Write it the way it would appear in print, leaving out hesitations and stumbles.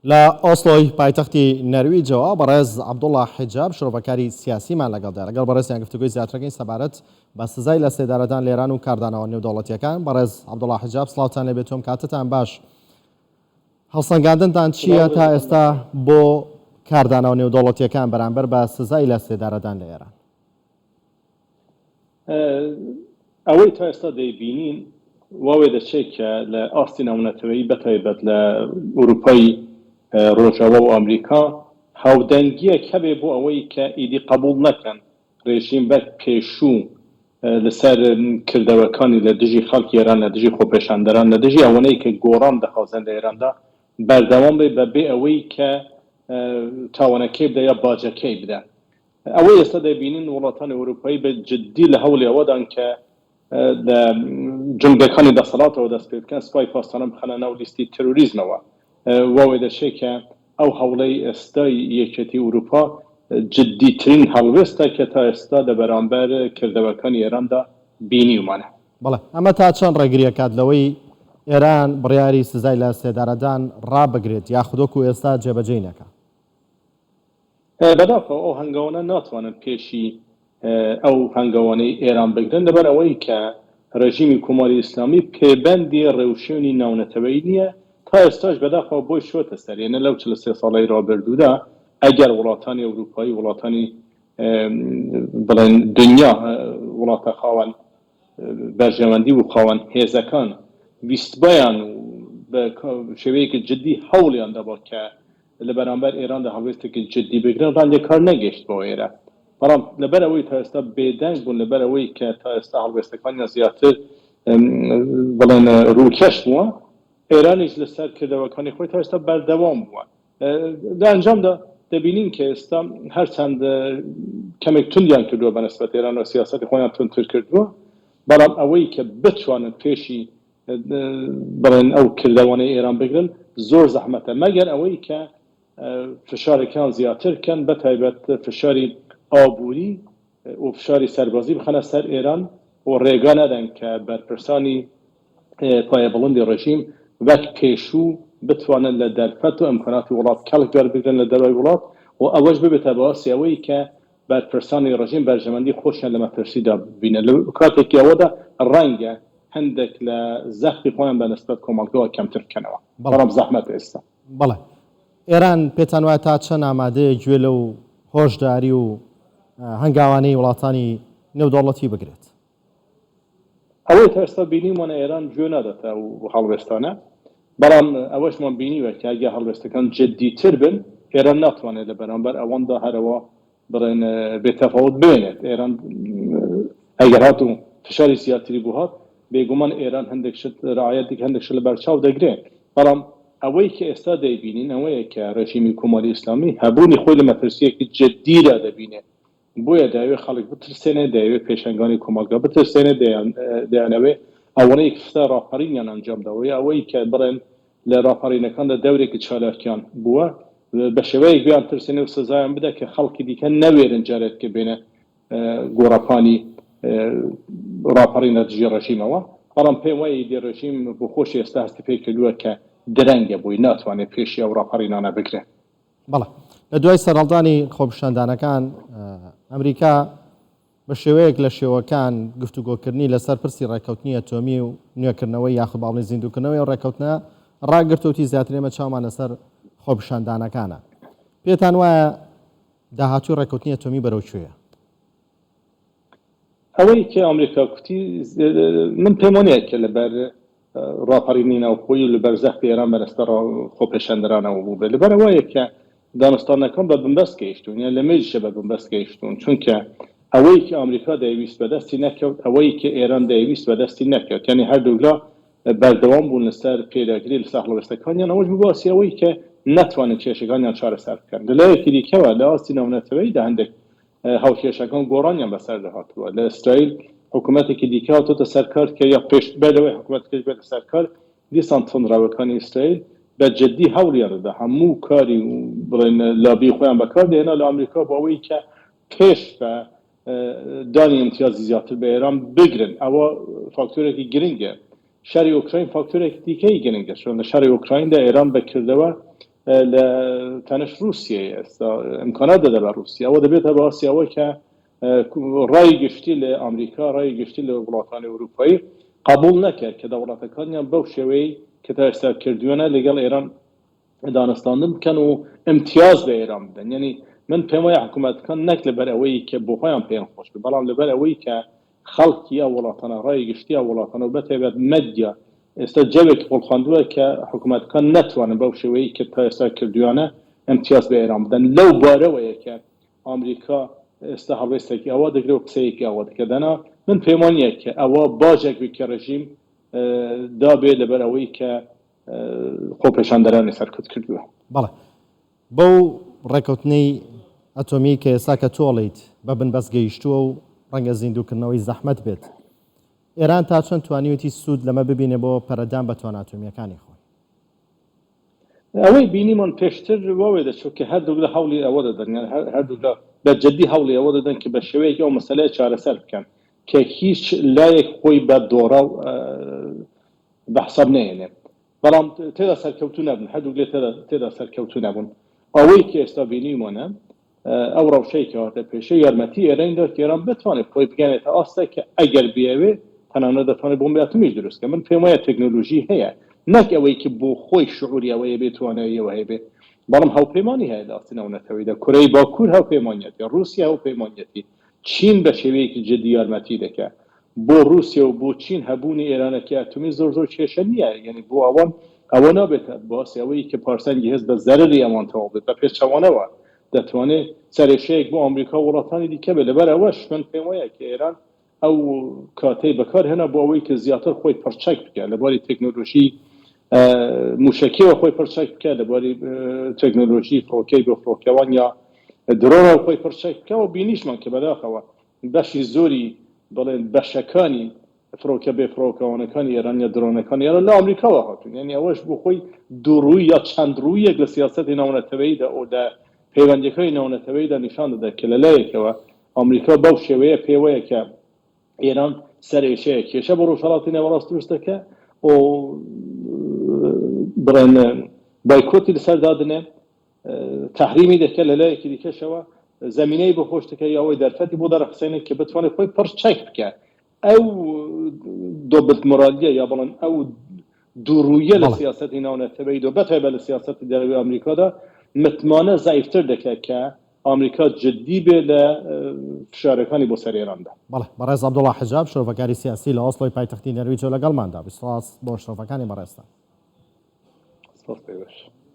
لە ئۆسلۆی پایتەختی نەرویجەوە بەڕێز عەبدوڵڵا حیجاب شرۆڤەکاری سیاسیمان لەگەڵدا لەگەڵ بەڕێزیان گفتوگوی زیاترەکەی سەبارەت بە سزای لە سێدارەدان لێران و کاردانەوە نێودەوڵەتیەکان. بەڕێز عەبدوڵڵا حیجاب سڵاوتان لێبێت، تۆم کاتتان باش. هەڵسەنگاندنتان چییە تا ئێستا بۆ کاردانەوە نێودەوڵەتیەکان بەرامبەر بە سزای لە سێدارەدان لە ئێران؟ ئەوەی تا ئێستا دەیبینین واوێ دەچێت کە لە ئاستی ناونەتەوەیی بەتایبەت لە ئوروپای ڕۆژاوا و ئەمریکا هاودەنگیەک هەبێ بۆ ئەوەی کە ئیدی قبول نەکەن ڕێژیم بەر پێشوو لەسەر کردەوەکانی لە دژی خەڵکی ئێران، لە دژی خۆپێشاندەران، لە دژی ئەوەی کە گۆڕان دەخوازن لە ئێراندا بەردەوام بێ بەبێ ئەوەی کە تاوانەکەی بدە یا باجەکەی بدە. ئەوەی ئێستا دەبینین وڵاتانی ئەوروپایی بە جددی لە هەوڵی ئەوەدان کە لە جنگەکانی دەسەڵاتەوە دەست پێ بکەن سوپای پاسداران بخەنە ناو لیستی تەروریزمەوە. واوێ دەچێت کە ئەو هەوڵەی ئێستای یەکێتی ئوروپا جددیترین هەڵوێستە کە تا ئێستا لە بەرامبەر کردەوەکانی ئێراندا بینیومانە. بەڵێ ئەمە تا چەند ڕێگریەکات لەوەی ئێران بڕیاری سزای لە سێدارەدان ڕابگرێت یاخودۆکو ئێستا جێبەجێ نەکە؟ بەداخەوە ئەو هەنگاوانە ناتوانن پێشی ئەو هەنگاوانەی ئێران بگرن لەبەر ئەوەی کە ڕێژیمی کۆماری ئیسلامی پێبەندی ڕێوشێنی ناونەتەوەی نییە تا ئێستاش بەداخەوە بۆی شۆتە سەر، یعنی لەو 43 ساڵەی ڕابردوودا ئەگەر وڵاتانی ئەوروپایی وڵاتانی بڵێن دنیا وڵاتە خاوەن بەرژەوەندی و خاوەن هێزەکان ویستبایان و بە شێوەیەکی جددی هەوڵیان دەبا کە لە بەرامبەر ئێراندا هەڵوێستێکی جددی بگرن ڕەنگە کار نەگەیشت بۆ ئێرە. بەڵام لەبەر ئەوەی تا ئێستا بێدەنگ بوون، لەبەر ئەوەی کە تا ئێستا هەڵوێستەکانیان زیاتر بڵێن ڕووکەش بووە، ئێرانیش لەسەر کردەوەکانی خۆی تا ئێستا بەردەوام بووە. لە ئەنجامدا دەبینین کە ئێستا هەرچەند کەمێک توندیان کردووە بەنسبەت ئێران و سیاسەتی خۆیان توندتر کردووە، بەڵام ئەوەی کە بتوانن پێشی بڵێن ئەو کردەوانەی ئێران بگرن زۆر زەحمەتە، مەگەر ئەوەی کە فشارەکان زیاتر کەن، بەتایبەت فشاری ئابووری و فشاری سەربازی بخەنە سەر ئێران و ڕێگا نەدەن کە بەرپرسانی پایەبڵندی ڕێژیم وەک پێشوو بتوانن لە دەرفەت و ئەمکاناتی وڵات کەڵک وەربگرن لە دەروای وڵات و ئەوەش ببێتە باسی ئەوەی کە بەرپرسانی ڕێژیم بەرژەوەندی خۆشیان لە مەترسیدا ببینن. لە کاتێکی ئەوەدا ڕەنگە هەندێک لە زەختی خۆیان بەنسبەت کۆمەڵگەوە کەمتر بکەنەوە، بەڵام زەحمەت ئێستا. بەڵێ ئێران پێتان وایە تا چەند ئامادەیە گوێ لەو هۆشداری و هەنگاوانەی وڵاتانی نێودەوڵەتی بگرێت؟ ئەوەی تا ئێستا بینیمانە ئێران گوێ نادەتە و هەڵوێستانە، بەڵام ئەوەشمان بینیوە کە ئەگە هەڵوێستەکان جددیتر بن ئێران ناتوانێت لە بەرامبەر ئەوەندا هەرەوە بڵێن بێتەفاوت بێنێت. ئێران ئەگەر هات و فشاری زیاتری بوو هات بێگومان ئێران هەندێک شت ڕعایەتێک هەندێک شت لە بەرچاو دەگرێت. بەڵام ئەوەی کە ئێستا دەیبینین ئەوەیە کە ڕێژیمی کۆماری ئیسلامی هەبوونی خۆی لە مەترسیەکی جددیدا دەبینێت، بۆیە دەیەوێت خەڵک بترسێنێت، دەیەوێت پێشنگانی کۆمەلگا بترسێنێت، دەیانەوێت ئەوەی کە ڕاپەڕینیان ئەنجام داوەیە ئەوەی کە بڵێن لە ڕاپەڕینەکاندا دەورێکی چالاکیان بووە بە شێوەیەک بیان ترسێنێ و سزایان بدە کە خەڵکی دیکە نەوێرن جارێت کە بێنە گۆڕەپانی ڕاپەڕینە دژی ڕێژیمەوە. بەڵام پێم وایە ئیدی ڕێژیم بۆ خۆشی ئێستا هەستی پێ کردووە کە درەنگە بۆی ناتوانێت پێشی ئەو ڕاپەڕینانە بگرێت. بەڵێ لە دوای سەرهەڵدانی خۆپیشاندانەکان ئەمریکا بە شێوەیەک لە شێوەکان گفتوگۆکردنی لەسەر پرسی ڕێکەوتنی ئەتۆمی و نوێکردنەوەی یاخود باڵی زیندووکردنەوەی و ڕێکەوتنە ڕاگرتوتی زیاترێمە چاومان لەسەر خۆپیشاندانەکانە. پێتان وایە داهاتوی ڕێکەوتنی ئەتۆمی بەرەو کوێیە؟ ئەوەی کە ئەمریکا کوتی من پێم وانەیە کە لەبەر ڕاپەڕینی ناوخۆیی و لەبەر زەختی ئێران بەرەستە خۆپێشاندەرانەوە بوو بێت. لەبەر ئەوەیە کە دانوستانەکان بە بنبەست گەیشتون، یان لە مێژیشە بە بنبەست گەیشتون، چونکە ئەوەی کە ئەمریکا دەیویست بەدەستی نەکەوت، ئەوەی کە ئێران دەیویست بەدەستی نەکەوت، یعنی هەردوولا بەردەوام بوون لەسەر پێداگیری لەسەر هەڵوێستەکانیان، ئەوەش بباسی ئەوەی کە نەتوانن کێشەکانیان چارەسەر بکەن. لەلایەکی دیکەوە لە ئاستی ناونەتەوەیدا هەندێک هاوکێشەکان گۆڕانیان بەسەر دەهاتووە. لە ئیسرائیل حکوومەتێکی دیکە هاتۆتە سەرکار کە یا پێش بەدەوەی حکوومەتەکەش بێتە سەرکار، دیسان تۆمراوەکانی ئیسرائیل بە جددی هەوڵیان دەدا هەموو کاری و بڵێن لابی خۆیان بەکاردێنا لە ئەمریکا بۆ ئەوەی کە پێش بە دانی امتیازی زیاتر بە ئێران بگرن. ئەوە فاکتۆرێکی گرنگە. شەڕی ئوکراین فاکتۆرێکی دیکەی گرنگە، چون لە شەڕی ئوکرایندا ئێران بەکردەوە لە تەنش رووسیە ئێستا ئەمکانات دەدا بە رووسیا ئەوە دەبێتە باسیەوە کە ڕای گشتی لە ئەمریکا ڕای گشتی لە وڵاتانی ئەوروپایی قبول نەکرد کە دەوڵەتەکانیان بەو شێوەیە کە تا ئێستا کردووەنە لەگەڵ ئێران دانستاندن بکەن و امتیاز بە ئێران بدەن یعنی من پێم وایە حکوومەتەکان نەک لەبەر ئەوەی کە بۆ خۆیان پێیان خۆش بێ بەڵام لەبەر ئەوەی کە خەڵکی یا وڵاتانە ڕای گشتی یا وڵاتانە و بەتایبەت مەدیا ئێستا جەوێک هەڵخواندووە کە حکوومەتەکان نەتوانن بەو شێوەیە کە تا ئێستا کردووانە امتیاز بە ئێران بدەن لەو بارەوەیە کە ئەمریکا ئێستا هەڵوێستێکی ئەوە دەگرێت و قسەیەکی ئەوە دەکەدەنا من پێم وانیە کە ئەوە باجێک کە ڕژیم دابێت لەبەر ئەوەی کە خۆپێشاندەرانی سەرکەوت کردووە. بەڵێ بەو ڕێکەوتنەی ئەتۆمی کە ئێستا کە تۆڵیت بە بنبەست گەیشتووە و ڕەنگە زیندووکردنەوەی زەحمەت بێت ئێران تا چەند توانیوەتی سوود لەمە ببینێ بۆ پەرەدان بە توان ئاتۆمیەکانی خۆی ئەوەی بینیمان پێشتر وەوێ دەچوو کە هەردوو لە هەوڵی ئەوە دەدەن هەردوو بە جددی هەوڵی ئەوە دەدەن کە بە شێوەیەکی ئەو مەسەلەیە چارەسەر بکەن کە هیچ لایەک خۆی بە دۆڕە و بەحساب نێنێ بەڵام تێدا سەرکەوتو نەبوون هەردوو لێ تێدا سەرکەوتو نەبوون ئەوەی کە ئێستا بینیمانە ئەو ڕەوشەی کەواتە پێشەی یارمەتی ئێراندا کە ئێران بتوانێت خۆی بگەنێتە ئاستە کە ئەگەر بیاوێ تەنانەت دەتوانێت بۆمبی ئاتۆمیش دروستکە من پێم وایە تەکنۆلۆژی هەیە نەک ئەوەی کە بۆ خۆی شعوری ئەوەیە بێت تواناییەوە هەیە بێت بەڵام هاوپەیمانی هەیە لە ئاستی ناونەتەوەیدا کورەی باکوور هاوپەیمانیەتی رووسیا هاوپەیمانیەتی چین بە شێوەیەکی جددی یارمەتی دەکات بۆ رووسیا و بۆ چین هەبوونی ئێرانەکە ئاتۆمی زۆر کێشە نییە یعنی بۆ ئەوە نابێتە باسی ئەوەی کە پارسەنگی هەست بە زەرری ئەوانتەوە بێت بە پێچەوانەوە دەتوانێت سەرێشەیەک بۆ ئەمریکا و وڵاتانی دیکە بێت لەبەر ئەوەش من پێم وایە کە ئێران ئەو کاتەی بەکار هێنا بۆ ئەوەی کە زیاتر خۆی پڕچەک بکات لەباری تەکنۆلۆژی موشکیەوە خۆی پڕچەک بکات لەباری تەکنۆلۆژی فڕۆکەی بۆ فڕۆکەوان یا درۆنەوە خۆی پڕچەک بکات و بینیشمان کە بەداخەوە بەشی زۆری بڵێن بەشەکانی فڕۆکە بێ فڕۆکەوانەکانی ئێران یا درۆنەکانی ئێران لە ئەمریکاوە هاتوون یعنی ئەوەش بۆ خۆی دووڕووی یا چەند ڕوویەک لە سیاسەتی ناونەتەوەییدا ئەو لە پەیوەندیەکەی ناونەتەوەییدا نیشان دەدات کە لەلایەکەوە ئەمریکا بەو شێوەیە پێوەیە کە ئێران سەرێشەیە کێشە بۆ ڕۆژهەڵاتی نێوەڕاست دروست دەکات و بڵێن بایکۆتی لەسەر دادنێ تەحریمی دەکات لەلایەکی دیکەشەوە زمینەی بۆ خۆش دەکات یا ئەوەی دەرفەتی بۆ دەرەخسێنێت کە بتوانێت خۆی پڕچەک بکات ئەو دۆبت مۆرالیە یا بڵێن ئەو دووڕوویە لە سیاسەتی ناونەتەوەییدا بەتایبەت لە سیاسەتی دەرەوەی ئەمریکادا متمانە زایفتر دەکات کە ئەمریکا جددی بێ لە فشارەکانی بۆ سەر ئێراندا. بەڵێ بەڕێز عەبدوڵڵا حجاب شۆڤەکاری سیاسی لە ئۆسلۆی پایتەختی نەرویج و لەگەڵماندا. سپاس بۆ شۆڤەکانی بەڕێزتان. سپاس پێوەش.